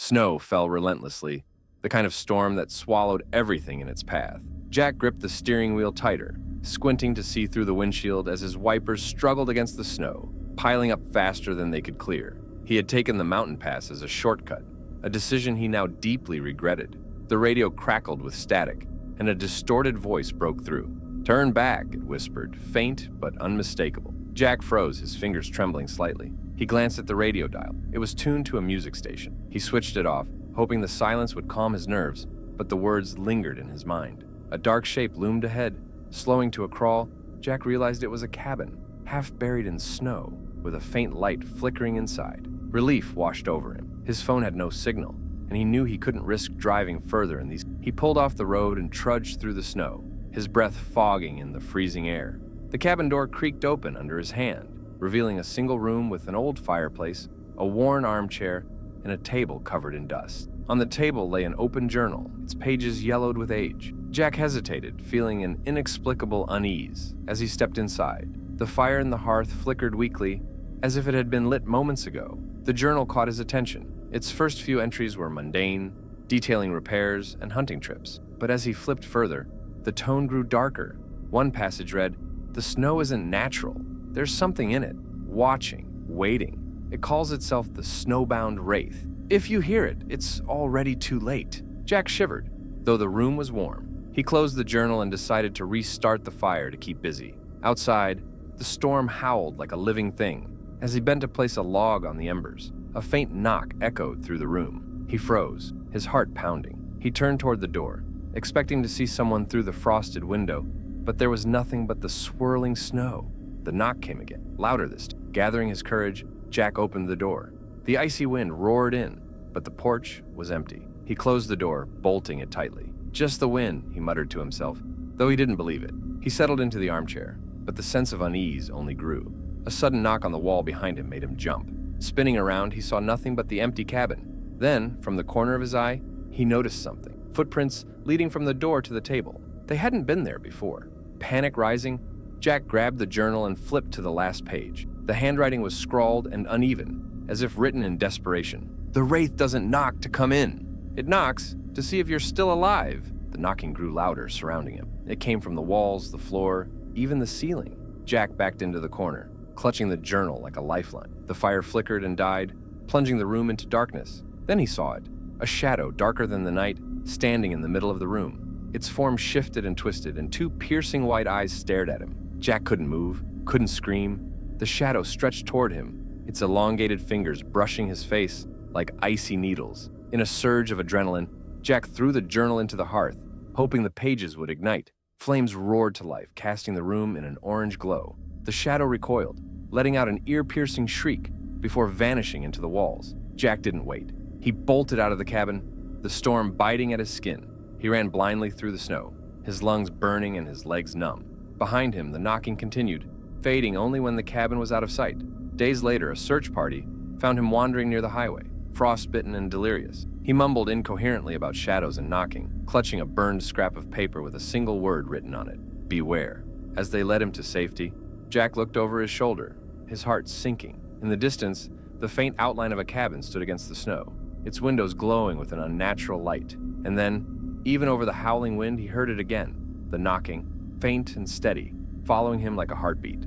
Snow fell relentlessly, the kind of storm that swallowed everything in its path. Jack gripped the steering wheel tighter, squinting to see through the windshield as his wipers struggled against the snow, piling up faster than they could clear. He had taken the mountain pass as a shortcut, a decision he now deeply regretted. The radio crackled with static, and a distorted voice broke through. "Turn back," it whispered, faint but unmistakable. Jack froze, his fingers trembling slightly. He glanced at the radio dial. It was tuned to a music station. He switched it off, hoping the silence would calm his nerves, but the words lingered in his mind. A dark shape loomed ahead. Slowing to a crawl, Jack realized it was a cabin, half buried in snow, with a faint light flickering inside. Relief washed over him. His phone had no signal, and he knew he couldn't risk driving further in these. He pulled off the road and trudged through the snow, his breath fogging in the freezing air. The cabin door creaked open under his hand, revealing a single room with an old fireplace, a worn armchair, and a table covered in dust. On the table lay an open journal, its pages yellowed with age. Jack hesitated, feeling an inexplicable unease as he stepped inside. The fire in the hearth flickered weakly, as if it had been lit moments ago. The journal caught his attention. Its first few entries were mundane, detailing repairs and hunting trips. But as he flipped further, the tone grew darker. One passage read, "The snow isn't natural. There's something in it, watching, waiting. It calls itself the snowbound wraith. If you hear it, it's already too late." Jack shivered, though the room was warm. He closed the journal and decided to restart the fire to keep busy. Outside, the storm howled like a living thing. As he bent to place a log on the embers, a faint knock echoed through the room. He froze, his heart pounding. He turned toward the door, expecting to see someone through the frosted window, but there was nothing but the swirling snow. The knock came again, louder this time. Gathering his courage, Jack opened the door. The icy wind roared in, but the porch was empty. He closed the door, bolting it tightly. "Just the wind," he muttered to himself, though he didn't believe it. He settled into the armchair, but the sense of unease only grew. A sudden knock on the wall behind him made him jump. Spinning around, he saw nothing but the empty cabin. Then, from the corner of his eye, he noticed something. Footprints leading from the door to the table. They hadn't been there before. Panic rising, Jack grabbed the journal and flipped to the last page. The handwriting was scrawled and uneven, as if written in desperation. "The wraith doesn't knock to come in. It knocks to see if you're still alive." The knocking grew louder, surrounding him. It came from the walls, the floor, even the ceiling. Jack backed into the corner, clutching the journal like a lifeline. The fire flickered and died, plunging the room into darkness. Then he saw it, a shadow darker than the night, standing in the middle of the room. Its form shifted and twisted, and two piercing white eyes stared at him. Jack couldn't move, couldn't scream. The shadow stretched toward him, its elongated fingers brushing his face like icy needles. In a surge of adrenaline, Jack threw the journal into the hearth, hoping the pages would ignite. Flames roared to life, casting the room in an orange glow. The shadow recoiled, letting out an ear-piercing shriek before vanishing into the walls. Jack didn't wait. He bolted out of the cabin, the storm biting at his skin. He ran blindly through the snow, his lungs burning and his legs numb. Behind him, the knocking continued, fading only when the cabin was out of sight. Days later, a search party found him wandering near the highway, frostbitten and delirious. He mumbled incoherently about shadows and knocking, clutching a burned scrap of paper with a single word written on it: "Beware." As they led him to safety, Jack looked over his shoulder, his heart sinking. In the distance, the faint outline of a cabin stood against the snow, its windows glowing with an unnatural light. And then, even over the howling wind, he heard it again, the knocking, faint and steady, following him like a heartbeat.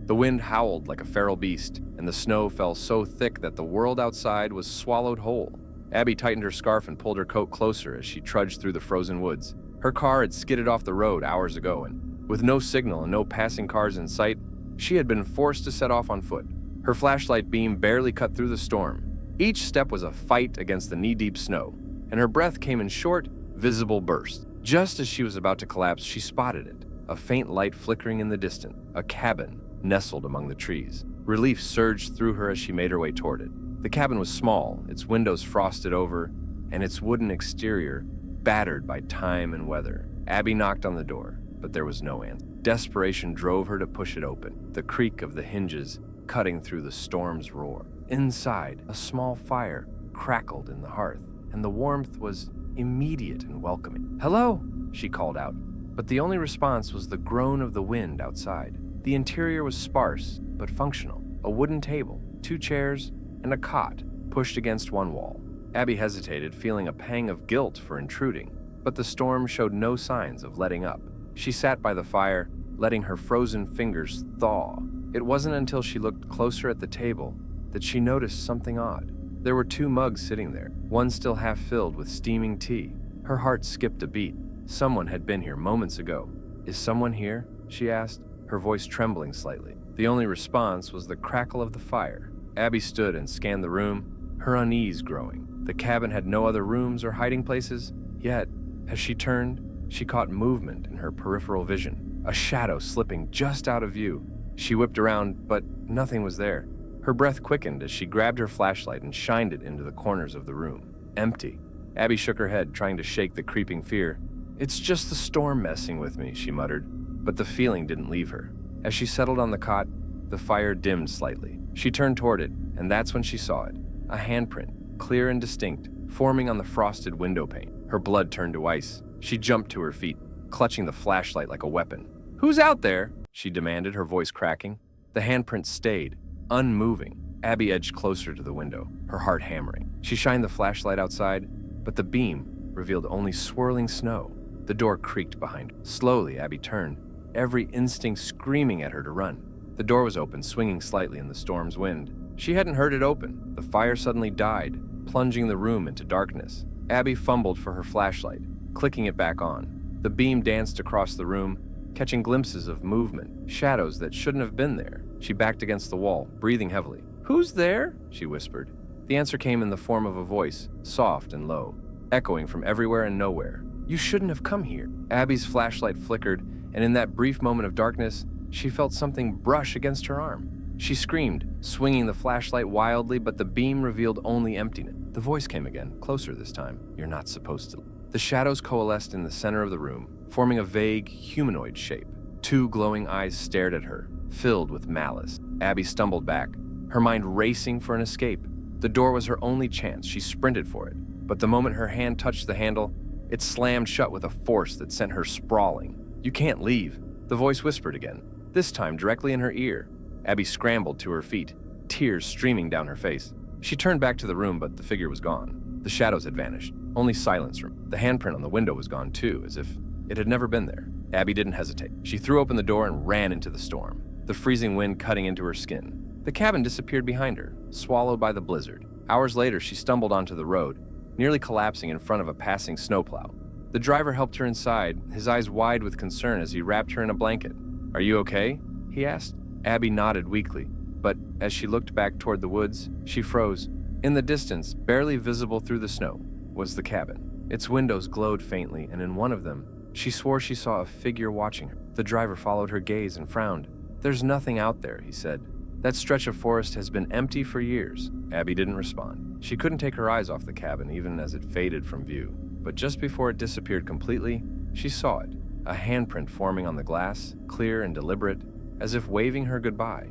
The wind howled like a feral beast, and the snow fell so thick that the world outside was swallowed whole. Abby tightened her scarf and pulled her coat closer as she trudged through the frozen woods. Her car had skidded off the road hours ago, and with no signal and no passing cars in sight, she had been forced to set off on foot. Her flashlight beam barely cut through the storm. Each step was a fight against the knee-deep snow, and her breath came in short, visible bursts. Just as she was about to collapse, she spotted it, a faint light flickering in the distance, a cabin nestled among the trees. Relief surged through her as she made her way toward it. The cabin was small, its windows frosted over, and its wooden exterior battered by time and weather. Abby knocked on the door, but there was no answer. Desperation drove her to push it open, the creak of the hinges cutting through the storm's roar. Inside, a small fire crackled in the hearth, and the warmth was immediate and welcoming. "Hello," she called out, but the only response was the groan of the wind outside. The interior was sparse but functional. A wooden table, 2 chairs, and a cot, pushed against one wall. Abby hesitated, feeling a pang of guilt for intruding, but the storm showed no signs of letting up. She sat by the fire, letting her frozen fingers thaw. It wasn't until she looked closer at the table that she noticed something odd. There were 2 mugs sitting there, one still half filled with steaming tea. Her heart skipped a beat. Someone had been here moments ago. "Is someone here?" she asked, her voice trembling slightly. The only response was the crackle of the fire. Abby stood and scanned the room, her unease growing. The cabin had no other rooms or hiding places, yet, as she turned, she caught movement in her peripheral vision, a shadow slipping just out of view. She whipped around, but nothing was there. Her breath quickened as she grabbed her flashlight and shined it into the corners of the room. Empty. Abby shook her head, trying to shake the creeping fear. "It's just the storm messing with me," she muttered, but the feeling didn't leave her. As she settled on the cot, the fire dimmed slightly. She turned toward it, and that's when she saw it. A handprint, clear and distinct, forming on the frosted window pane. Her blood turned to ice. She jumped to her feet, clutching the flashlight like a weapon. "Who's out there?" she demanded, her voice cracking. The handprint stayed, unmoving. Abby edged closer to the window, her heart hammering. She shined the flashlight outside, but the beam revealed only swirling snow. The door creaked behind her. Slowly, Abby turned, every instinct screaming at her to run. The door was open, swinging slightly in the storm's wind. She hadn't heard it open. The fire suddenly died, plunging the room into darkness. Abby fumbled for her flashlight, clicking it back on. The beam danced across the room, catching glimpses of movement, shadows that shouldn't have been there. She backed against the wall, breathing heavily. "Who's there?" she whispered. The answer came in the form of a voice, soft and low, echoing from everywhere and nowhere. "You shouldn't have come here." Abby's flashlight flickered, and in that brief moment of darkness, she felt something brush against her arm. She screamed, swinging the flashlight wildly, but the beam revealed only emptiness. The voice came again, closer this time. "You're not supposed to." The shadows coalesced in the center of the room, forming a vague, humanoid shape. 2 glowing eyes stared at her, filled with malice. Abby stumbled back, her mind racing for an escape. The door was her only chance. She sprinted for it, but the moment her hand touched the handle, it slammed shut with a force that sent her sprawling. "You can't leave," the voice whispered again, this time directly in her ear. Abby scrambled to her feet, tears streaming down her face. She turned back to the room, but the figure was gone. The shadows had vanished. Only silence remained. The handprint on the window was gone too, as if it had never been there. Abby didn't hesitate. She threw open the door and ran into the storm, the freezing wind cutting into her skin. The cabin disappeared behind her, swallowed by the blizzard. Hours later, she stumbled onto the road, nearly collapsing in front of a passing snowplow. The driver helped her inside, his eyes wide with concern as he wrapped her in a blanket. "Are you okay?" he asked. Abby nodded weakly, but as she looked back toward the woods, she froze. In the distance, barely visible through the snow, was the cabin. Its windows glowed faintly, and in one of them, she swore she saw a figure watching her. The driver followed her gaze and frowned. "There's nothing out there," he said. "That stretch of forest has been empty for years." Abby didn't respond. She couldn't take her eyes off the cabin, even as it faded from view. But just before it disappeared completely, she saw it, a handprint forming on the glass, clear and deliberate, as if waving her goodbye.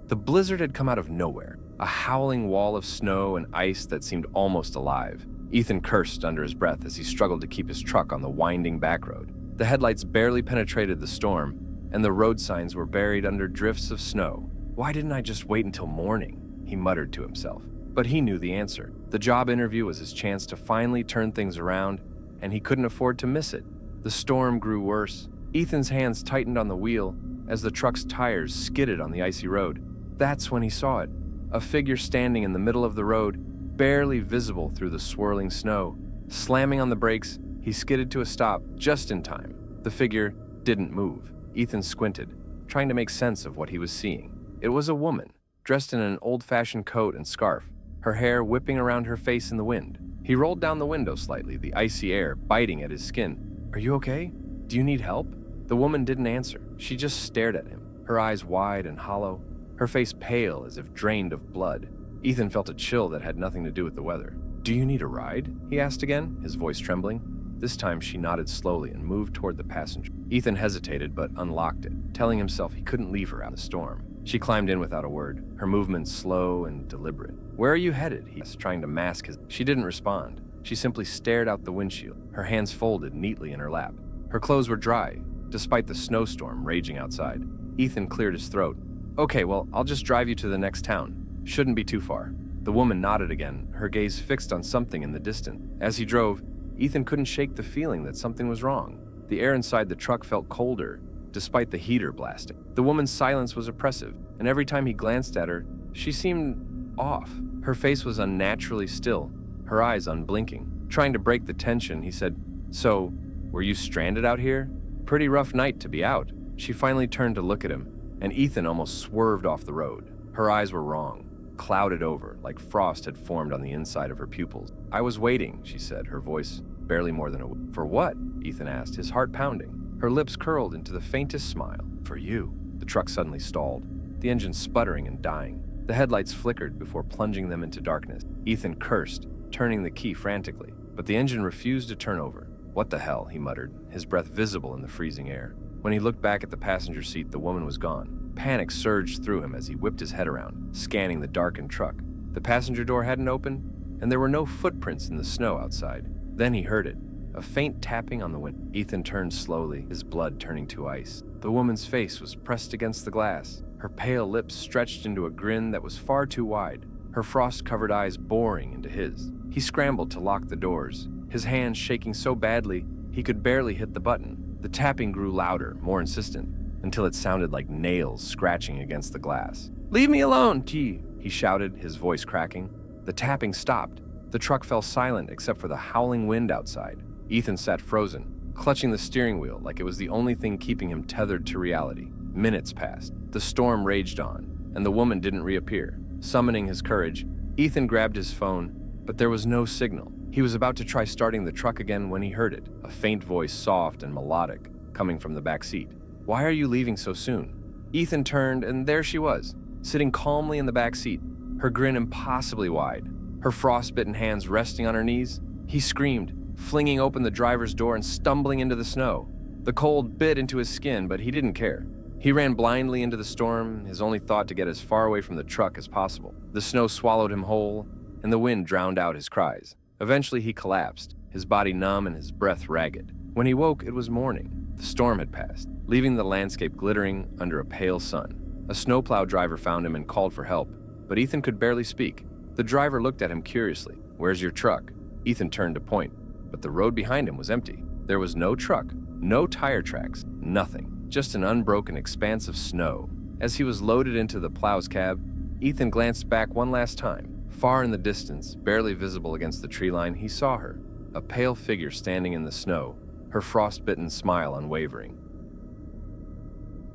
The blizzard had come out of nowhere, a howling wall of snow and ice that seemed almost alive. Ethan cursed under his breath as he struggled to keep his truck on the winding back road. The headlights barely penetrated the storm, and the road signs were buried under drifts of snow. "Why didn't I just wait until morning?" he muttered to himself. But he knew the answer. The job interview was his chance to finally turn things around, and he couldn't afford to miss it. The storm grew worse. Ethan's hands tightened on the wheel as the truck's tires skidded on the icy road. That's when he saw it, a figure standing in the middle of the road, barely visible through the swirling snow. Slamming on the brakes, he skidded to a stop just in time. The figure didn't move. Ethan squinted, trying to make sense of what he was seeing. It was a woman, dressed in an old-fashioned coat and scarf, her hair whipping around her face in the wind. He rolled down the window slightly, the icy air biting at his skin. "Are you okay? Do you need help?" The woman didn't answer. She just stared at him, her eyes wide and hollow, her face pale as if drained of blood. Ethan felt a chill that had nothing to do with the weather. "Do you need a ride?" he asked again, his voice trembling. This time she nodded slowly and moved toward the passenger. Ethan hesitated but unlocked it, telling himself he couldn't leave her out in the storm. She climbed in without a word, her movements slow and deliberate. "Where are you headed?" he asked, trying to mask his... She didn't respond. She simply stared out the windshield, her hands folded neatly in her lap. Her clothes were dry, despite the snowstorm raging outside. Ethan cleared his throat. "Okay, well, I'll just drive you to the next town. Shouldn't be too far." The woman nodded again, her gaze fixed on something in the distance. As he drove, Ethan couldn't shake the feeling that something was wrong. The air inside the truck felt colder, despite the heater blasting. The woman's silence was oppressive, and every time he glanced at her, she seemed off. Her face was unnaturally still, her eyes unblinking. Trying to break the tension, he said, "So, were you stranded out here? Pretty rough night to be out." She finally turned to look at him, and Ethan almost swerved off the road. Her eyes were wrong, clouded over, like frost had formed on the inside of her pupils. "I was waiting," she said, her voice barely more than a whisper. "For what?" Ethan asked, his heart pounding. Her lips curled into the faintest smile. "For you." The truck suddenly stalled, the engine sputtering and dying. The headlights flickered before plunging them into darkness. Ethan cursed, turning the key frantically, but the engine refused to turn over. "What the hell?" he muttered, his breath visible in the freezing air. When he looked back at the passenger seat, the woman was gone. Panic surged through him as he whipped his head around, scanning the darkened truck. The passenger door hadn't opened, and there were no footprints in the snow outside. Then he heard it, a faint tapping on the window. Ethan turned slowly, his blood turning to ice. The woman's face was pressed against the glass, her pale lips stretched into a grin that was far too wide, her frost-covered eyes boring into his. He scrambled to lock the doors, his hands shaking so badly he could barely hit the button. The tapping grew louder, more insistent, until it sounded like nails scratching against the glass. "Leave me alone, T," he shouted, his voice cracking. The tapping stopped. The truck fell silent except for the howling wind outside. Ethan sat frozen, clutching the steering wheel like it was the only thing keeping him tethered to reality. Minutes passed. The storm raged on, and the woman didn't reappear. Summoning his courage, Ethan grabbed his phone, but there was no signal. He was about to try starting the truck again when he heard it, a faint voice, soft and melodic, coming from the back seat. "Why are you leaving so soon?" Ethan turned, and there she was, sitting calmly in the back seat, her grin impossibly wide, her frostbitten hands resting on her knees. He screamed, flinging open the driver's door and stumbling into the snow. The cold bit into his skin, but he didn't care. He ran blindly into the storm, his only thought to get as far away from the truck as possible. The snow swallowed him whole, and the wind drowned out his cries. Eventually he collapsed, his body numb and his breath ragged. When he woke, it was morning. The storm had passed, leaving the landscape glittering under a pale sun. A snowplow driver found him and called for help, but Ethan could barely speak. The driver looked at him curiously. "Where's your truck?" Ethan turned to point, but the road behind him was empty. There was no truck, no tire tracks, nothing. Just an unbroken expanse of snow. As he was loaded into the plow's cab, Ethan glanced back one last time. Far in the distance, barely visible against the tree line, he saw her, a pale figure standing in the snow, her frostbitten smile unwavering.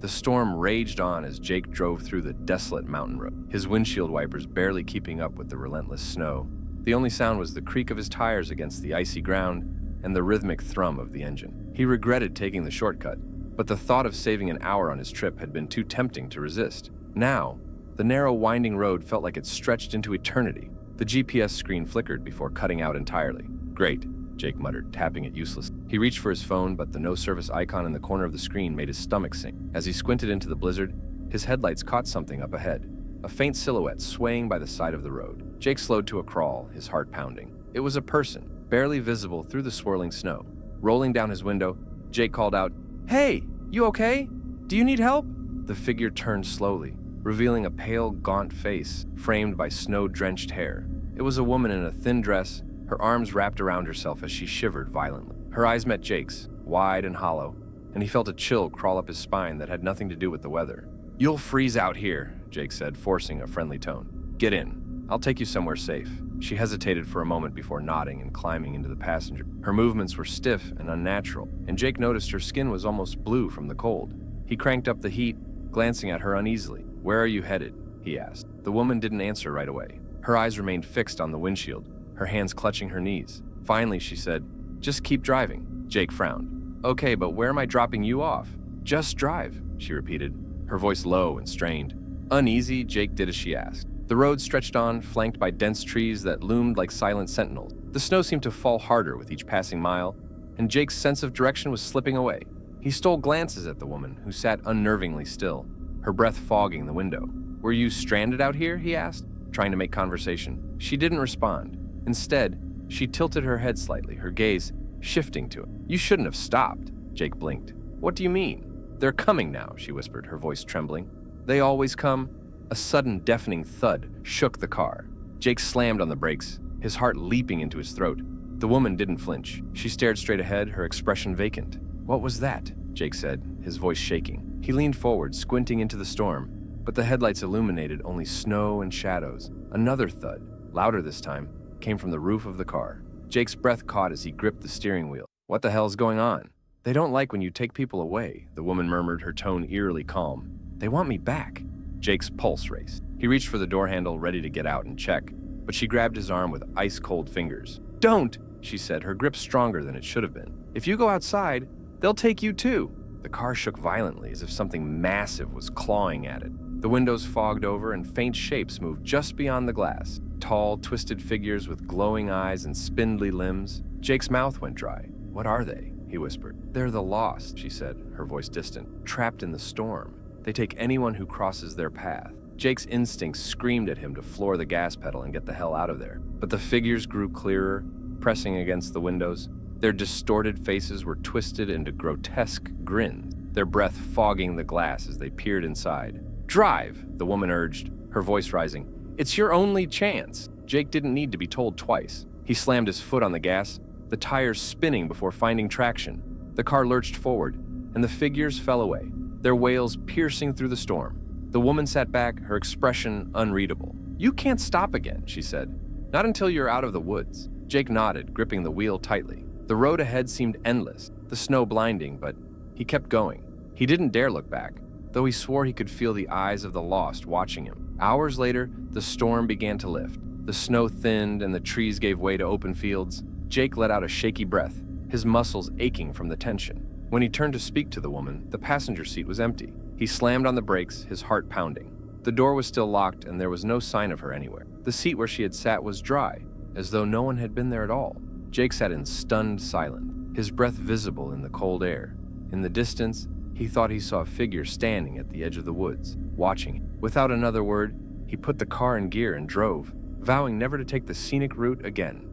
The storm raged on as Jake drove through the desolate mountain road, his windshield wipers barely keeping up with the relentless snow. The only sound was the creak of his tires against the icy ground and the rhythmic thrum of the engine. He regretted taking the shortcut, but the thought of saving an hour on his trip had been too tempting to resist. Now, the narrow, winding road felt like it stretched into eternity. The GPS screen flickered before cutting out entirely. "Great," Jake muttered, tapping it uselessly. He reached for his phone, but the no-service icon in the corner of the screen made his stomach sink. As he squinted into the blizzard, his headlights caught something up ahead, a faint silhouette swaying by the side of the road. Jake slowed to a crawl, his heart pounding. It was a person, barely visible through the swirling snow. Rolling down his window, Jake called out, "Hey, you okay? Do you need help?" The figure turned slowly, revealing a pale, gaunt face framed by snow-drenched hair. It was a woman in a thin dress, her arms wrapped around herself as she shivered violently. Her eyes met Jake's, wide and hollow, and he felt a chill crawl up his spine that had nothing to do with the weather. "You'll freeze out here," Jake said, forcing a friendly tone. "Get in. I'll take you somewhere safe." She hesitated for a moment before nodding and climbing into the passenger. Her movements were stiff and unnatural, and Jake noticed her skin was almost blue from the cold. He cranked up the heat, glancing at her uneasily. "Where are you headed?" he asked. The woman didn't answer right away. Her eyes remained fixed on the windshield, her hands clutching her knees. Finally, she said, "Just keep driving." Jake frowned. "Okay, but where am I dropping you off?" "Just drive," she repeated, her voice low and strained. Uneasy, Jake did as she asked. The road stretched on, flanked by dense trees that loomed like silent sentinels. The snow seemed to fall harder with each passing mile, and Jake's sense of direction was slipping away. He stole glances at the woman, who sat unnervingly still, her breath fogging the window. "Were you stranded out here?" he asked, trying to make conversation. She didn't respond. Instead, she tilted her head slightly, her gaze shifting to him. "You shouldn't have stopped," Jake blinked. "What do you mean?" "They're coming now," she whispered, her voice trembling. "They always come." A sudden, deafening thud shook the car. Jake slammed on the brakes, his heart leaping into his throat. The woman didn't flinch. She stared straight ahead, her expression vacant. "What was that?" Jake said, his voice shaking. He leaned forward, squinting into the storm, but the headlights illuminated only snow and shadows. Another thud, louder this time, came from the roof of the car. Jake's breath caught as he gripped the steering wheel. "What the hell's going on?" "They don't like when you take people away," the woman murmured, her tone eerily calm. "They want me back." Jake's pulse raced. He reached for the door handle, ready to get out and check, but she grabbed his arm with ice-cold fingers. "Don't!" she said, her grip stronger than it should have been. "If you go outside, they'll take you too." The car shook violently as if something massive was clawing at it. The windows fogged over and faint shapes moved just beyond the glass. Tall, twisted figures with glowing eyes and spindly limbs. Jake's mouth went dry. "What are they?" he whispered. "They're the lost," she said, her voice distant. "Trapped in the storm. They take anyone who crosses their path." Jake's instincts screamed at him to floor the gas pedal and get the hell out of there. But the figures grew clearer, pressing against the windows. Their distorted faces were twisted into grotesque grins, their breath fogging the glass as they peered inside. "Drive," the woman urged, her voice rising. "It's your only chance." Jake didn't need to be told twice. He slammed his foot on the gas, the tires spinning before finding traction. The car lurched forward, and the figures fell away, their wails piercing through the storm. The woman sat back, her expression unreadable. "You can't stop again," she said. "Not until you're out of the woods." Jake nodded, gripping the wheel tightly. The road ahead seemed endless, the snow blinding, but he kept going. He didn't dare look back, though he swore he could feel the eyes of the lost watching him. Hours later, the storm began to lift. The snow thinned and the trees gave way to open fields. Jake let out a shaky breath, his muscles aching from the tension. When he turned to speak to the woman, the passenger seat was empty. He slammed on the brakes, his heart pounding. The door was still locked and there was no sign of her anywhere. The seat where she had sat was dry, as though no one had been there at all. Jake sat in stunned silence, his breath visible in the cold air. In the distance, he thought he saw a figure standing at the edge of the woods, watching him. Without another word, he put the car in gear and drove, vowing never to take the scenic route again.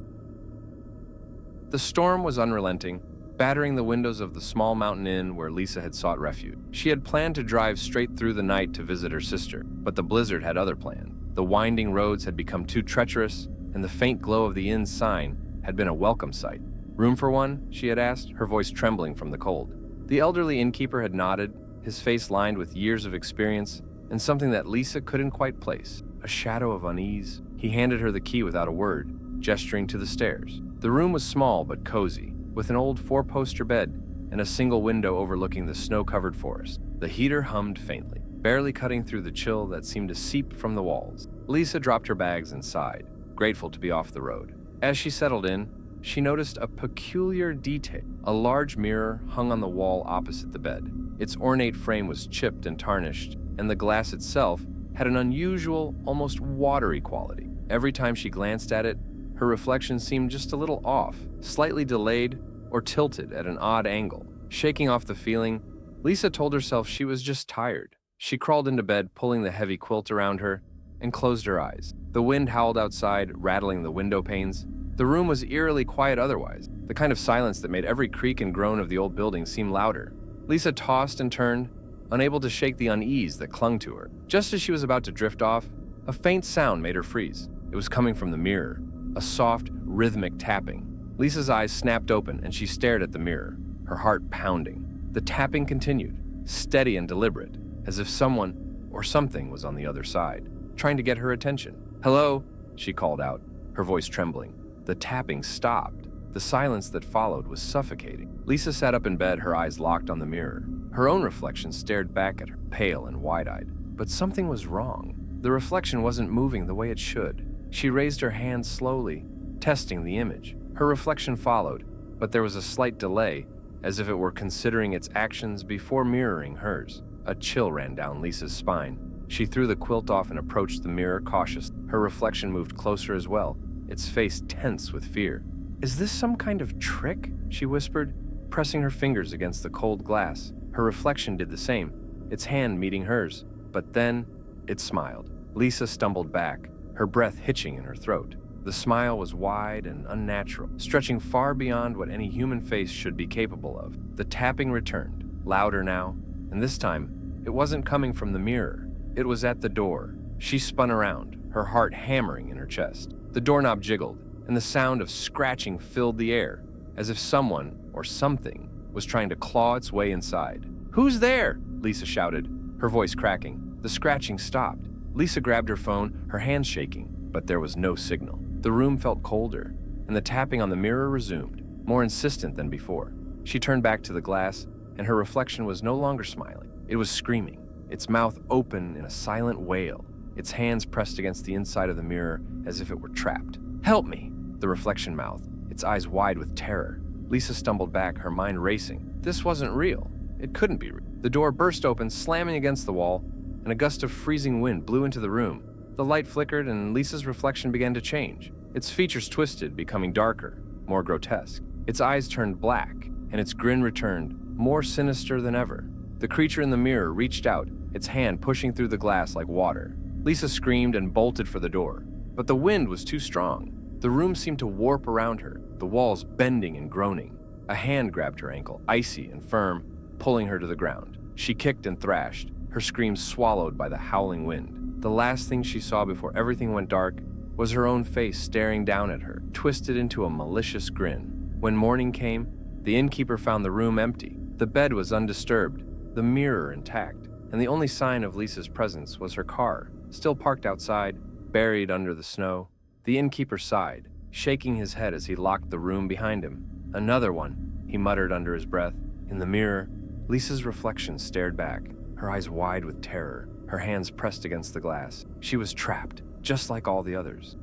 The storm was unrelenting, battering the windows of the small mountain inn where Lisa had sought refuge. She had planned to drive straight through the night to visit her sister, but the blizzard had other plans. The winding roads had become too treacherous, and the faint glow of the inn's sign had been a welcome sight. "Room for one?" she had asked, her voice trembling from the cold. The elderly innkeeper had nodded, his face lined with years of experience and something that Lisa couldn't quite place, a shadow of unease. He handed her the key without a word, gesturing to the stairs. The room was small but cozy, with an old four-poster bed and a single window overlooking the snow-covered forest. The heater hummed faintly, barely cutting through the chill that seemed to seep from the walls. Lisa dropped her bags and sighed, grateful to be off the road. As she settled in, she noticed a peculiar detail. A large mirror hung on the wall opposite the bed. Its ornate frame was chipped and tarnished, and the glass itself had an unusual, almost watery quality. Every time she glanced at it, her reflection seemed just a little off, slightly delayed or tilted at an odd angle. Shaking off the feeling, Lisa told herself she was just tired. She crawled into bed, pulling the heavy quilt around her, and closed her eyes. The wind howled outside, rattling the window panes. The room was eerily quiet otherwise, the kind of silence that made every creak and groan of the old building seem louder. Lisa tossed and turned, unable to shake the unease that clung to her. Just as she was about to drift off, a faint sound made her freeze. It was coming from the mirror, a soft, rhythmic tapping. Lisa's eyes snapped open and she stared at the mirror, her heart pounding. The tapping continued, steady and deliberate, as if someone or something was on the other side, trying to get her attention. "Hello?" she called out, her voice trembling. The tapping stopped. The silence that followed was suffocating. Lisa sat up in bed, her eyes locked on the mirror. Her own reflection stared back at her, pale and wide-eyed. But something was wrong. The reflection wasn't moving the way it should. She raised her hand slowly, testing the image. Her reflection followed, but there was a slight delay, as if it were considering its actions before mirroring hers. A chill ran down Lisa's spine. She threw the quilt off and approached the mirror cautiously. Her reflection moved closer as well, its face tense with fear. "Is this some kind of trick?" she whispered, pressing her fingers against the cold glass. Her reflection did the same, its hand meeting hers, but then it smiled. Lisa stumbled back, her breath hitching in her throat. The smile was wide and unnatural, stretching far beyond what any human face should be capable of. The tapping returned, louder now, and this time, it wasn't coming from the mirror. It was at the door. She spun around, her heart hammering in her chest. The doorknob jiggled, and the sound of scratching filled the air, as if someone or something was trying to claw its way inside. "Who's there?" Lisa shouted, her voice cracking. The scratching stopped. Lisa grabbed her phone, her hands shaking, but there was no signal. The room felt colder, and the tapping on the mirror resumed, more insistent than before. She turned back to the glass, and her reflection was no longer smiling. It was screaming, its mouth open in a silent wail, its hands pressed against the inside of the mirror as if it were trapped. "Help me!" The reflection mouthed, its eyes wide with terror. Lisa stumbled back, her mind racing. This wasn't real. It couldn't be real. The door burst open, slamming against the wall, and a gust of freezing wind blew into the room. The light flickered, and Lisa's reflection began to change. Its features twisted, becoming darker, more grotesque. Its eyes turned black, and its grin returned, more sinister than ever. The creature in the mirror reached out, its hand pushing through the glass like water. Lisa screamed and bolted for the door, but the wind was too strong. The room seemed to warp around her, the walls bending and groaning. A hand grabbed her ankle, icy and firm, pulling her to the ground. She kicked and thrashed, her screams swallowed by the howling wind. The last thing she saw before everything went dark was her own face staring down at her, twisted into a malicious grin. When morning came, the innkeeper found the room empty. The bed was undisturbed, the mirror intact, and the only sign of Lisa's presence was her car, still parked outside, buried under the snow. The innkeeper sighed, shaking his head as he locked the room behind him. "Another one," he muttered under his breath. In the mirror, Lisa's reflection stared back, her eyes wide with terror, her hands pressed against the glass. She was trapped, just like all the others.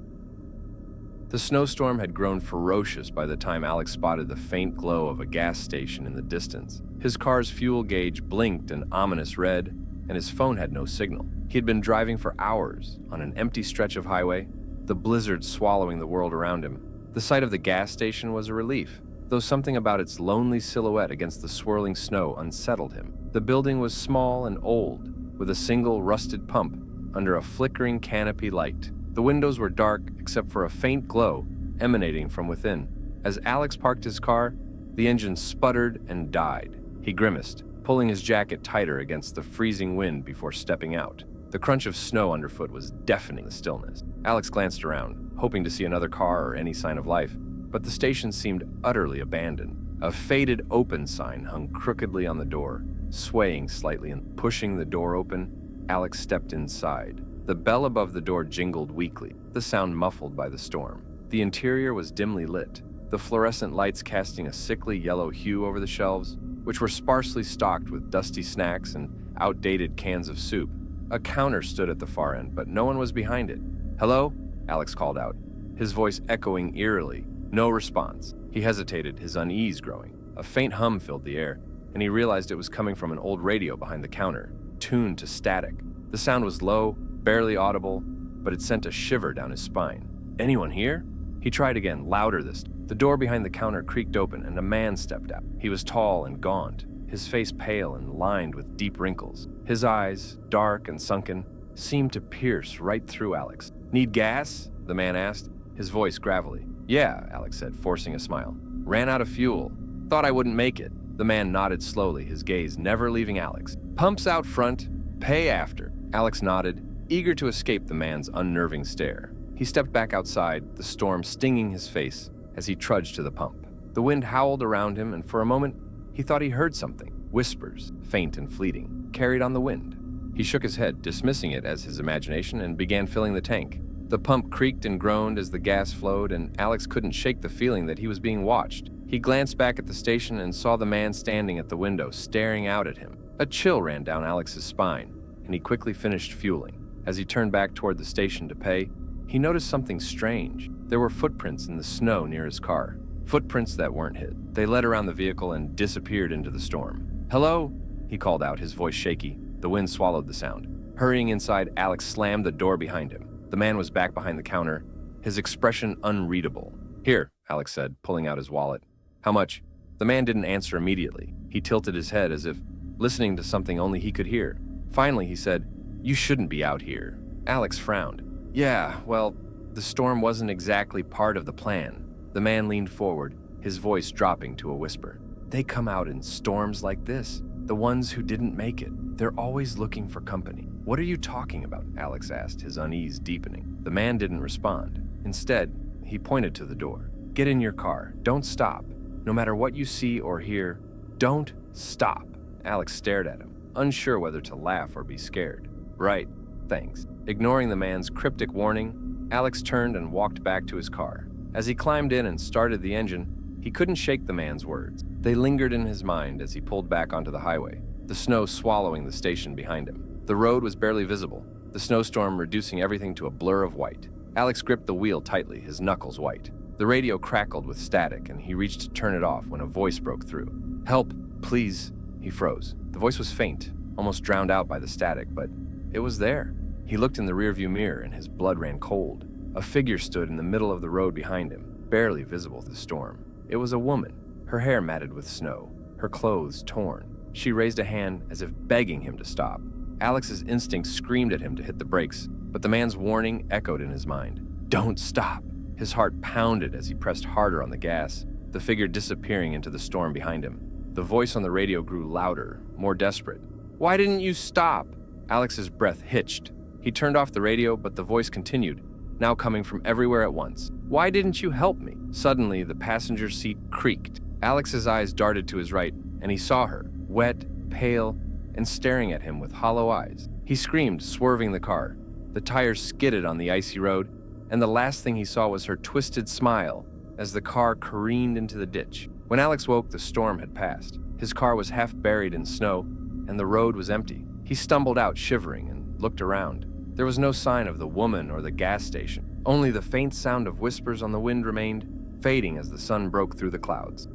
The snowstorm had grown ferocious by the time Alex spotted the faint glow of a gas station in the distance. His car's fuel gauge blinked an ominous red, and his phone had no signal. He had been driving for hours on an empty stretch of highway, the blizzard swallowing the world around him. The sight of the gas station was a relief, though something about its lonely silhouette against the swirling snow unsettled him. The building was small and old, with a single rusted pump under a flickering canopy light. The windows were dark except for a faint glow emanating from within. As Alex parked his car, the engine sputtered and died. He grimaced, pulling his jacket tighter against the freezing wind before stepping out. The crunch of snow underfoot was deafening the stillness. Alex glanced around, hoping to see another car or any sign of life, but the station seemed utterly abandoned. A faded open sign hung crookedly on the door, swaying slightly, and pushing the door open, Alex stepped inside. The bell above the door jingled weakly, the sound muffled by the storm. The interior was dimly lit, the fluorescent lights casting a sickly yellow hue over the shelves, which were sparsely stocked with dusty snacks and outdated cans of soup. A counter stood at the far end, but no one was behind it. "Hello?" Alex called out, his voice echoing eerily. No response. He hesitated, his unease growing. A faint hum filled the air, and he realized it was coming from an old radio behind the counter, tuned to static. The sound was low, barely audible, but it sent a shiver down his spine. "Anyone here?" He tried again, louder this time. The door behind the counter creaked open, and a man stepped out. He was tall and gaunt, his face pale and lined with deep wrinkles. His eyes, dark and sunken, seemed to pierce right through Alex. "Need gas?" the man asked, his voice gravelly. "Yeah," Alex said, forcing a smile. "Ran out of fuel. Thought I wouldn't make it." The man nodded slowly, his gaze never leaving Alex. "Pumps out front, pay after." Alex nodded, eager to escape the man's unnerving stare. He stepped back outside, the storm stinging his face as he trudged to the pump. The wind howled around him, and for a moment, he thought he heard something. Whispers, faint and fleeting, carried on the wind. He shook his head, dismissing it as his imagination, and began filling the tank. The pump creaked and groaned as the gas flowed, and Alex couldn't shake the feeling that he was being watched. He glanced back at the station and saw the man standing at the window, staring out at him. A chill ran down Alex's spine, and he quickly finished fueling. As he turned back toward the station to pay, he noticed something strange. There were footprints in the snow near his car. Footprints that weren't his. They led around the vehicle and disappeared into the storm. "Hello?" he called out, his voice shaky. The wind swallowed the sound. Hurrying inside, Alex slammed the door behind him. The man was back behind the counter, his expression unreadable. "Here," Alex said, pulling out his wallet. "How much?" The man didn't answer immediately. He tilted his head as if listening to something only he could hear. Finally, he said, "You shouldn't be out here." Alex frowned. "Yeah, well, the storm wasn't exactly part of the plan." The man leaned forward, his voice dropping to a whisper. "They come out in storms like this. The ones who didn't make it. They're always looking for company. What are you talking about? Alex asked, his unease deepening. The man didn't respond. Instead, he pointed to the door. Get in your car. Don't stop. No matter what you see or hear, don't stop. Alex stared at him, unsure whether to laugh or be scared. Right, thanks. Ignoring the man's cryptic warning, Alex turned and walked back to his car. As he climbed in and started the engine, he couldn't shake the man's words. They lingered in his mind as he pulled back onto the highway, the snow swallowing the station behind him. The road was barely visible, the snowstorm reducing everything to a blur of white. Alex gripped the wheel tightly, his knuckles white. The radio crackled with static, and he reached to turn it off when a voice broke through. Help, please. He froze. The voice was faint, almost drowned out by the static, but it was there. He looked in the rearview mirror, and his blood ran cold. A figure stood in the middle of the road behind him, barely visible through the storm. It was a woman, her hair matted with snow, her clothes torn. She raised a hand as if begging him to stop. Alex's instinct screamed at him to hit the brakes, but the man's warning echoed in his mind. Don't stop. His heart pounded as he pressed harder on the gas, the figure disappearing into the storm behind him. The voice on the radio grew louder, more desperate. Why didn't you stop? Alex's breath hitched. He turned off the radio, but the voice continued, now coming from everywhere at once. Why didn't you help me? Suddenly, the passenger seat creaked. Alex's eyes darted to his right, and he saw her, wet, pale, and staring at him with hollow eyes. He screamed, swerving the car. The tires skidded on the icy road, and the last thing he saw was her twisted smile as the car careened into the ditch. When Alex woke, the storm had passed. His car was half buried in snow, and the road was empty. He stumbled out, shivering, and looked around. There was no sign of the woman or the gas station. Only the faint sound of whispers on the wind remained, fading as the sun broke through the clouds.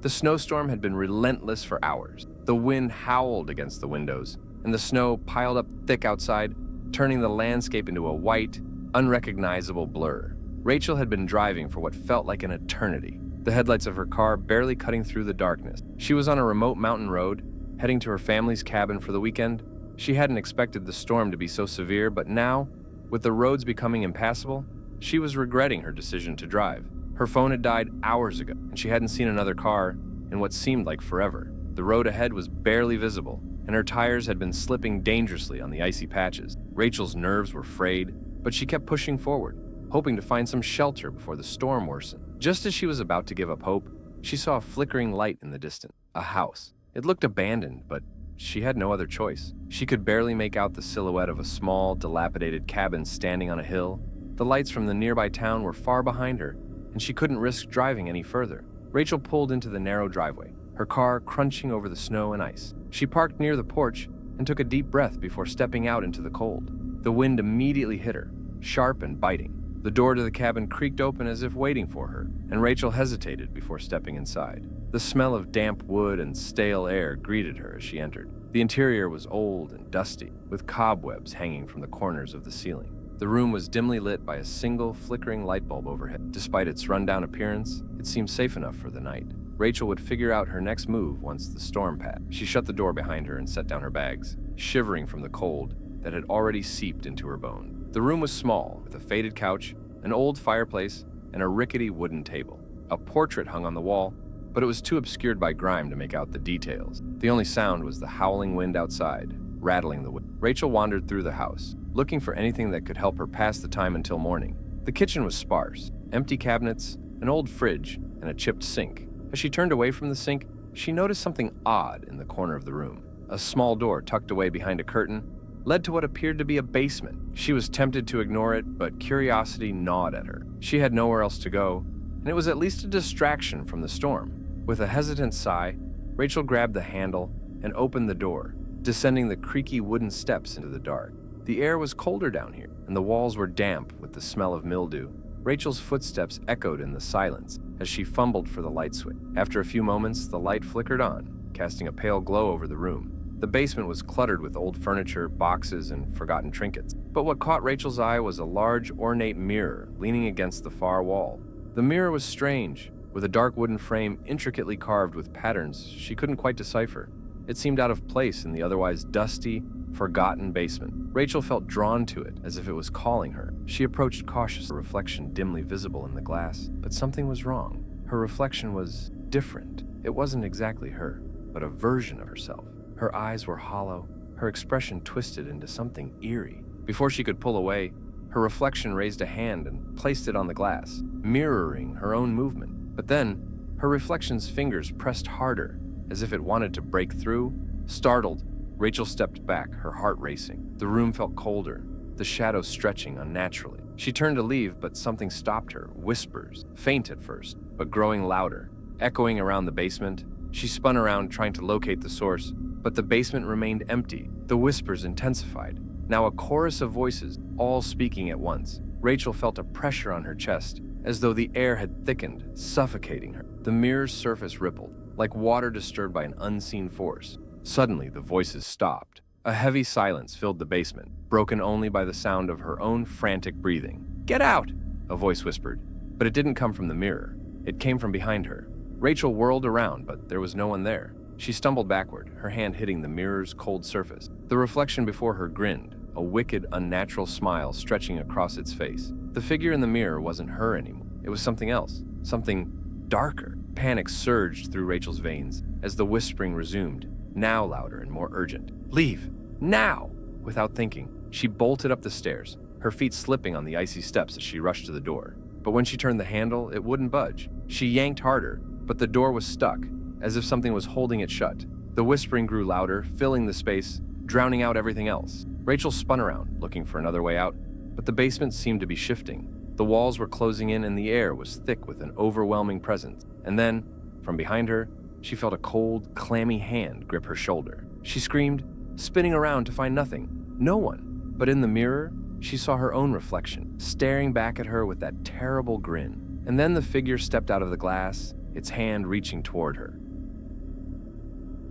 The snowstorm had been relentless for hours. The wind howled against the windows, and the snow piled up thick outside, turning the landscape into a white, unrecognizable blur. Rachel had been driving for what felt like an eternity, the headlights of her car barely cutting through the darkness. She was on a remote mountain road, heading to her family's cabin for the weekend. She hadn't expected the storm to be so severe, but now, with the roads becoming impassable, she was regretting her decision to drive. Her phone had died hours ago, and she hadn't seen another car in what seemed like forever. The road ahead was barely visible, and her tires had been slipping dangerously on the icy patches. Rachel's nerves were frayed, but she kept pushing forward, hoping to find some shelter before the storm worsened. Just as she was about to give up hope, she saw a flickering light in the distance, a house. It looked abandoned, but she had no other choice. She could barely make out the silhouette of a small, dilapidated cabin standing on a hill. The lights from the nearby town were far behind her, and she couldn't risk driving any further. Rachel pulled into the narrow driveway, her car crunching over the snow and ice. She parked near the porch and took a deep breath before stepping out into the cold. The wind immediately hit her, sharp and biting. The door to the cabin creaked open as if waiting for her, and Rachel hesitated before stepping inside. The smell of damp wood and stale air greeted her as she entered. The interior was old and dusty, with cobwebs hanging from the corners of the ceiling. The room was dimly lit by a single flickering light bulb overhead. Despite its rundown appearance, it seemed safe enough for the night. Rachel would figure out her next move once the storm passed. She shut the door behind her and set down her bags, shivering from the cold that had already seeped into her bones. The room was small, with a faded couch, an old fireplace, and a rickety wooden table. A portrait hung on the wall, but it was too obscured by grime to make out the details. The only sound was the howling wind outside, rattling the wood. Rachel wandered through the house, looking for anything that could help her pass the time until morning. The kitchen was sparse, empty cabinets, an old fridge, and a chipped sink. As she turned away from the sink, she noticed something odd in the corner of the room. A small door tucked away behind a curtain led to what appeared to be a basement. She was tempted to ignore it, but curiosity gnawed at her. She had nowhere else to go, and it was at least a distraction from the storm. With a hesitant sigh, Rachel grabbed the handle and opened the door, descending the creaky wooden steps into the dark. The air was colder down here, and the walls were damp with the smell of mildew. Rachel's footsteps echoed in the silence as she fumbled for the light switch. After a few moments, the light flickered on, casting a pale glow over the room. The basement was cluttered with old furniture, boxes, and forgotten trinkets. But what caught Rachel's eye was a large, ornate mirror leaning against the far wall. The mirror was strange, with a dark wooden frame intricately carved with patterns she couldn't quite decipher. It seemed out of place in the otherwise dusty, forgotten basement. Rachel felt drawn to it, as if it was calling her. She approached cautiously, her reflection dimly visible in the glass. But something was wrong. Her reflection was different. It wasn't exactly her. but a version of herself. Her eyes were hollow, her expression twisted into something eerie. Before she could pull away, her reflection raised a hand and placed it on the glass, mirroring her own movement. But then, her reflection's fingers pressed harder, as if it wanted to break through. Startled, Rachel stepped back, her heart racing. The room felt colder, the shadows stretching unnaturally. She turned to leave, but something stopped her. Whispers, faint at first, but growing louder, echoing around the basement. She spun around, trying to locate the source, but the basement remained empty. The whispers intensified. Now a chorus of voices, all speaking at once. Rachel felt a pressure on her chest, as though the air had thickened, suffocating her. The mirror's surface rippled, like water disturbed by an unseen force. Suddenly, the voices stopped. A heavy silence filled the basement, broken only by the sound of her own frantic breathing. "Get out!" a voice whispered, but it didn't come from the mirror. It came from behind her. Rachel whirled around, but there was no one there. She stumbled backward, her hand hitting the mirror's cold surface. The reflection before her grinned, a wicked, unnatural smile stretching across its face. The figure in the mirror wasn't her anymore. It was something else, something darker. Panic surged through Rachel's veins as the whispering resumed, now louder and more urgent. "Leave! Now!" Without thinking, she bolted up the stairs, her feet slipping on the icy steps as she rushed to the door. But when she turned the handle, it wouldn't budge. She yanked harder, but the door was stuck, as if something was holding it shut. The whispering grew louder, filling the space, drowning out everything else. Rachel spun around, looking for another way out, but the basement seemed to be shifting. The walls were closing in and the air was thick with an overwhelming presence. And then, from behind her, she felt a cold, clammy hand grip her shoulder. She screamed, spinning around to find nothing, no one. But in the mirror, she saw her own reflection, staring back at her with that terrible grin. And then the figure stepped out of the glass, its hand reaching toward her.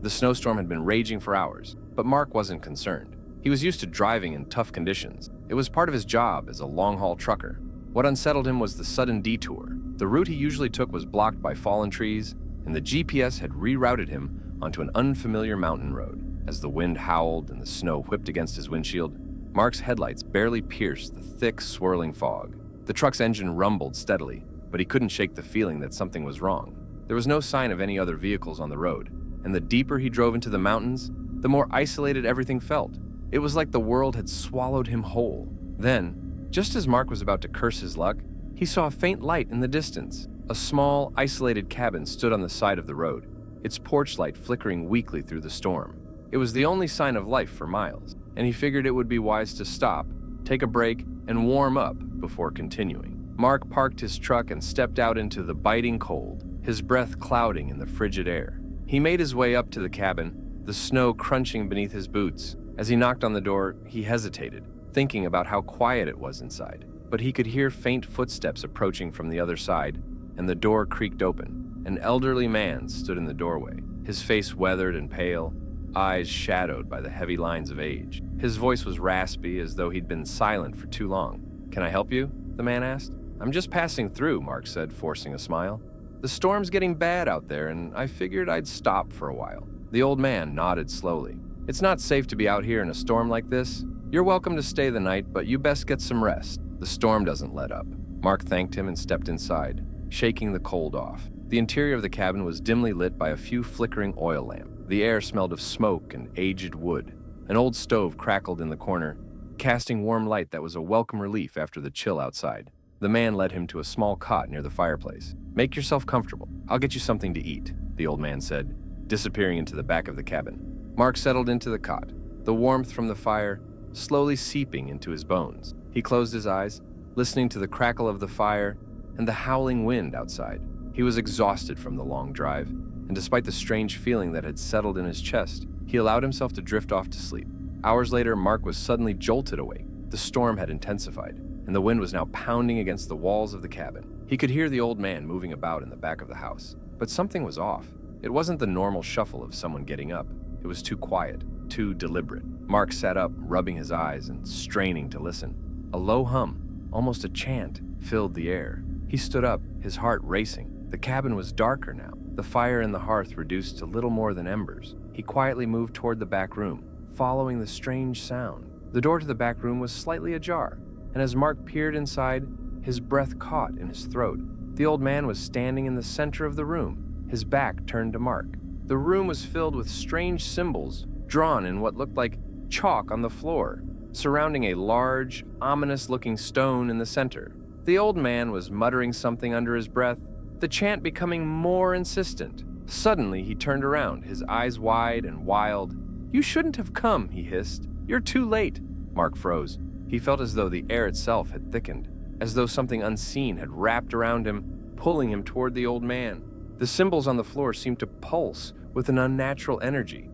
The snowstorm had been raging for hours, but Mark wasn't concerned. He was used to driving in tough conditions. It was part of his job as a long-haul trucker. What unsettled him was the sudden detour. The route he usually took was blocked by fallen trees, and the GPS had rerouted him onto an unfamiliar mountain road. As the wind howled and the snow whipped against his windshield, Mark's headlights barely pierced the thick, swirling fog. The truck's engine rumbled steadily, but he couldn't shake the feeling that something was wrong. There was no sign of any other vehicles on the road, and the deeper he drove into the mountains, the more isolated everything felt. It was like the world had swallowed him whole. Then, just as Mark was about to curse his luck, he saw a faint light in the distance. A small, isolated cabin stood on the side of the road, its porch light flickering weakly through the storm. It was the only sign of life for miles, and he figured it would be wise to stop, take a break, and warm up before continuing. Mark parked his truck and stepped out into the biting cold, his breath clouding in the frigid air. He made his way up to the cabin, the snow crunching beneath his boots. As he knocked on the door, he hesitated, thinking about how quiet it was inside. But he could hear faint footsteps approaching from the other side, and the door creaked open. An elderly man stood in the doorway, his face weathered and pale, eyes shadowed by the heavy lines of age. His voice was raspy, as though he'd been silent for too long. "Can I help you?" the man asked. "I'm just passing through," Mark said, forcing a smile. "The storm's getting bad out there, and I figured I'd stop for a while." The old man nodded slowly. "It's not safe to be out here in a storm like this. You're welcome to stay the night, but you best get some rest. The storm doesn't let up." Mark thanked him and stepped inside, shaking the cold off. The interior of the cabin was dimly lit by a few flickering oil lamps. The air smelled of smoke and aged wood. An old stove crackled in the corner, casting warm light that was a welcome relief after the chill outside. The man led him to a small cot near the fireplace. "Make yourself comfortable. I'll get you something to eat," the old man said, disappearing into the back of the cabin. Mark settled into the cot, the warmth from the fire slowly seeping into his bones. He closed his eyes, listening to the crackle of the fire and the howling wind outside. He was exhausted from the long drive, and despite the strange feeling that had settled in his chest, he allowed himself to drift off to sleep. Hours later, Mark was suddenly jolted awake. The storm had intensified, and the wind was now pounding against the walls of the cabin. He could hear the old man moving about in the back of the house, but something was off. It wasn't the normal shuffle of someone getting up. It was too quiet, too deliberate. Mark sat up, rubbing his eyes and straining to listen. A low hum, almost a chant, filled the air. He stood up, his heart racing. The cabin was darker now, the fire in the hearth reduced to little more than embers. He quietly moved toward the back room, following the strange sound. The door to the back room was slightly ajar, and as Mark peered inside, his breath caught in his throat. The old man was standing in the center of the room, his back turned to Mark. The room was filled with strange symbols drawn in what looked like chalk on the floor, surrounding a large, ominous-looking stone in the center. The old man was muttering something under his breath, the chant becoming more insistent. Suddenly, he turned around, his eyes wide and wild. "You shouldn't have come," he hissed. "You're too late." Mark froze. He felt as though the air itself had thickened, as though something unseen had wrapped around him, pulling him toward the old man. The symbols on the floor seemed to pulse with an unnatural energy.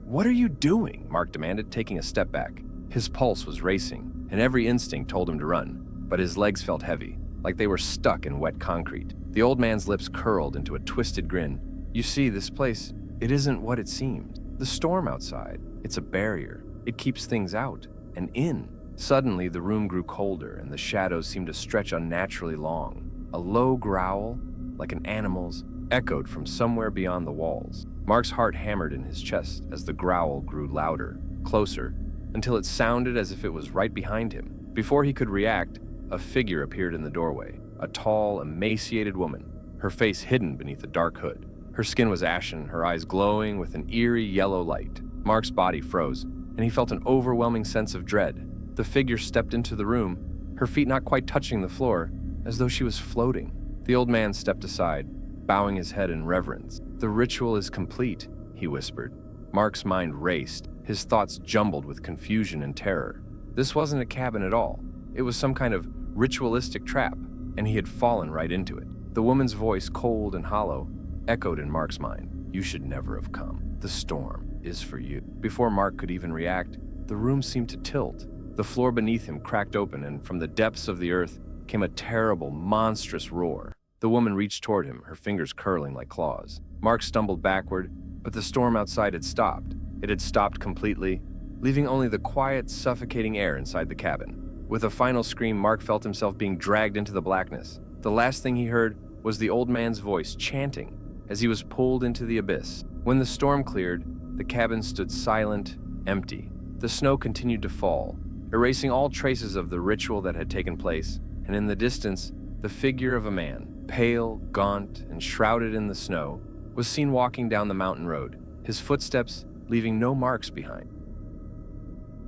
"What are you doing?" Mark demanded, taking a step back. His pulse was racing, and every instinct told him to run, but his legs felt heavy, like they were stuck in wet concrete. The old man's lips curled into a twisted grin. "You see, this place, it isn't what it seems. The storm outside, it's a barrier. It keeps things out and in." Suddenly, the room grew colder, and the shadows seemed to stretch unnaturally long. A low growl, like an animal's, echoed from somewhere beyond the walls. Mark's heart hammered in his chest as the growl grew louder, closer, until it sounded as if it was right behind him. Before he could react, a figure appeared in the doorway, a tall, emaciated woman, her face hidden beneath a dark hood. Her skin was ashen, her eyes glowing with an eerie yellow light. Mark's body froze, and he felt an overwhelming sense of dread. The figure stepped into the room, her feet not quite touching the floor, as though she was floating. The old man stepped aside, bowing his head in reverence. "The ritual is complete," he whispered. Mark's mind raced, his thoughts jumbled with confusion and terror. This wasn't a cabin at all. It was some kind of ritualistic trap, and he had fallen right into it. The woman's voice, cold and hollow, echoed in Mark's mind. "You should never have come. The storm is for you." Before Mark could even react, the room seemed to tilt. The floor beneath him cracked open, and from the depths of the earth came a terrible, monstrous roar. The woman reached toward him, her fingers curling like claws. Mark stumbled backward, but the storm outside had stopped. It had stopped completely, leaving only the quiet, suffocating air inside the cabin. With a final scream, Mark felt himself being dragged into the blackness. The last thing he heard was the old man's voice chanting as he was pulled into the abyss. When the storm cleared, the cabin stood silent, empty. The snow continued to fall, erasing all traces of the ritual that had taken place, and in the distance, the figure of a man, pale, gaunt, and shrouded in the snow, was seen walking down the mountain road, his footsteps leaving no marks behind.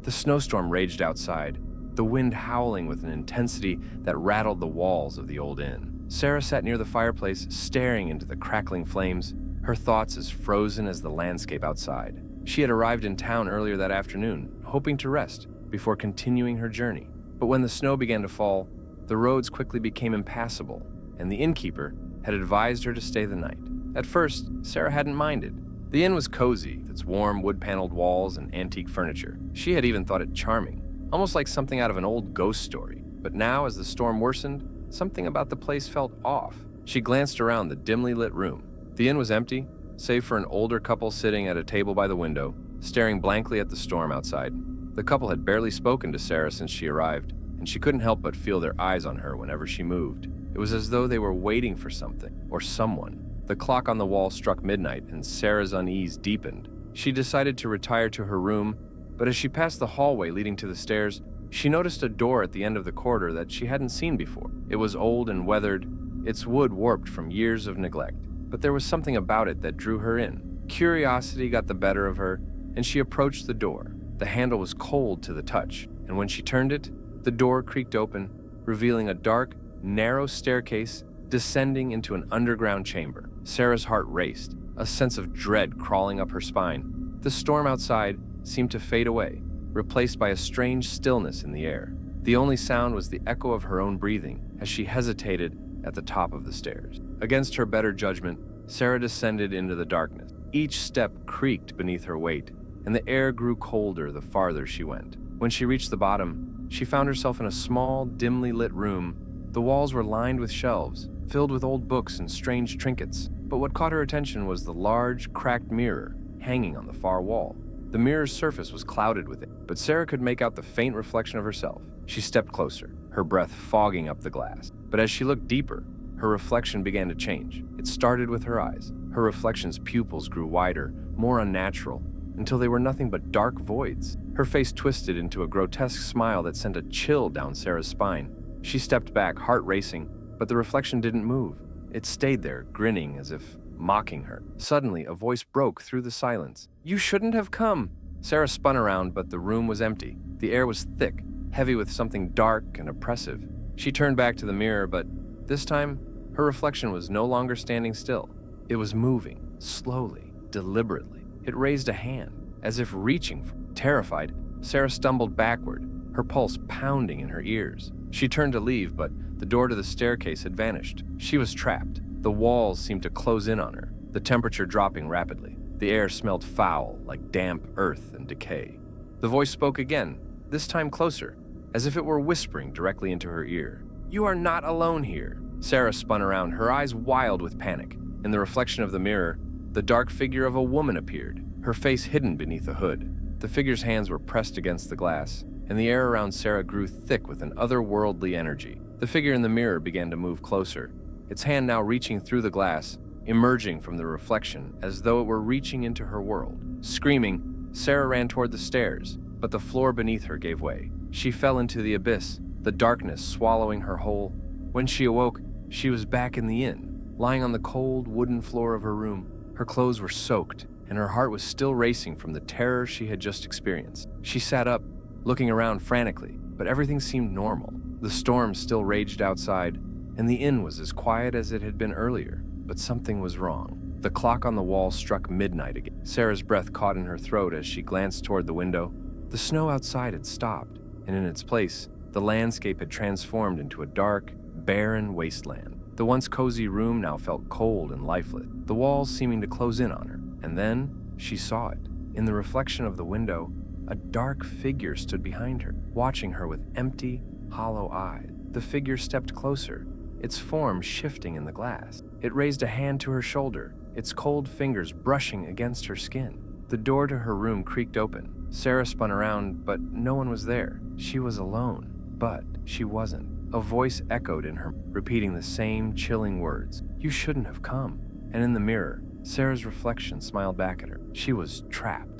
The snowstorm raged outside, the wind howling with an intensity that rattled the walls of the old inn. Sarah sat near the fireplace, staring into the crackling flames, her thoughts as frozen as the landscape outside. She had arrived in town earlier that afternoon, hoping to rest before continuing her journey. But when the snow began to fall, the roads quickly became impassable, and the innkeeper had advised her to stay the night. At first, Sarah hadn't minded. The inn was cozy, with its warm wood-paneled walls and antique furniture. She had even thought it charming, almost like something out of an old ghost story. But now, as the storm worsened, something about the place felt off. She glanced around the dimly lit room. The inn was empty, save for an older couple sitting at a table by the window, staring blankly at the storm outside. The couple had barely spoken to Sarah since she arrived, and she couldn't help but feel their eyes on her whenever she moved. It was as though they were waiting for something, or someone. The clock on the wall struck midnight, and Sarah's unease deepened. She decided to retire to her room, but as she passed the hallway leading to the stairs, she noticed a door at the end of the corridor that she hadn't seen before. It was old and weathered, its wood warped from years of neglect, but there was something about it that drew her in. Curiosity got the better of her, and she approached the door. The handle was cold to the touch, and when she turned it, the door creaked open, revealing a dark, narrow staircase descending into an underground chamber. Sarah's heart raced, a sense of dread crawling up her spine. The storm outside seemed to fade away, replaced by a strange stillness in the air. The only sound was the echo of her own breathing as she hesitated at the top of the stairs. Against her better judgment, Sarah descended into the darkness. Each step creaked beneath her weight, and the air grew colder the farther she went. When she reached the bottom, she found herself in a small, dimly lit room. The walls were lined with shelves, filled with old books and strange trinkets. But what caught her attention was the large, cracked mirror hanging on the far wall. The mirror's surface was clouded with it, but Sarah could make out the faint reflection of herself. She stepped closer, her breath fogging up the glass. But as she looked deeper, her reflection began to change. It started with her eyes. Her reflection's pupils grew wider, more unnatural, until they were nothing but dark voids. Her face twisted into a grotesque smile that sent a chill down Sarah's spine. She stepped back, heart racing, but the reflection didn't move. It stayed there, grinning as if mocking her. Suddenly, a voice broke through the silence. "You shouldn't have come." Sarah spun around, but the room was empty. The air was thick, heavy with something dark and oppressive. She turned back to the mirror, but this time, her reflection was no longer standing still. It was moving, slowly, deliberately. It raised a hand, as if reaching for. Terrified, Sarah stumbled backward, her pulse pounding in her ears. She turned to leave, but the door to the staircase had vanished. She was trapped. The walls seemed to close in on her, the temperature dropping rapidly. The air smelled foul, like damp earth and decay. The voice spoke again, this time closer, as if it were whispering directly into her ear. "You are not alone here." Sarah spun around, her eyes wild with panic. In the reflection of the mirror, the dark figure of a woman appeared, her face hidden beneath a hood. The figure's hands were pressed against the glass, and the air around Sarah grew thick with an otherworldly energy. The figure in the mirror began to move closer, its hand now reaching through the glass, emerging from the reflection as though it were reaching into her world. Screaming, Sarah ran toward the stairs, but the floor beneath her gave way. She fell into the abyss, the darkness swallowing her whole. When she awoke, she was back in the inn, lying on the cold wooden floor of her room. Her clothes were soaked, and her heart was still racing from the terror she had just experienced. She sat up, looking around frantically, but everything seemed normal. The storm still raged outside, and the inn was as quiet as it had been earlier, but something was wrong. The clock on the wall struck midnight again. Sarah's breath caught in her throat as she glanced toward the window. The snow outside had stopped, and in its place, the landscape had transformed into a dark, barren wasteland. The once cozy room now felt cold and lifeless, the walls seeming to close in on her. And then she saw it. In the reflection of the window, a dark figure stood behind her, watching her with empty, hollow eyes. The figure stepped closer, its form shifting in the glass. It raised a hand to her shoulder, its cold fingers brushing against her skin. The door to her room creaked open. Sarah spun around, but no one was there. She was alone, but she wasn't. A voice echoed in her, repeating the same chilling words. "You shouldn't have come." And in the mirror, Sarah's reflection smiled back at her. She was trapped.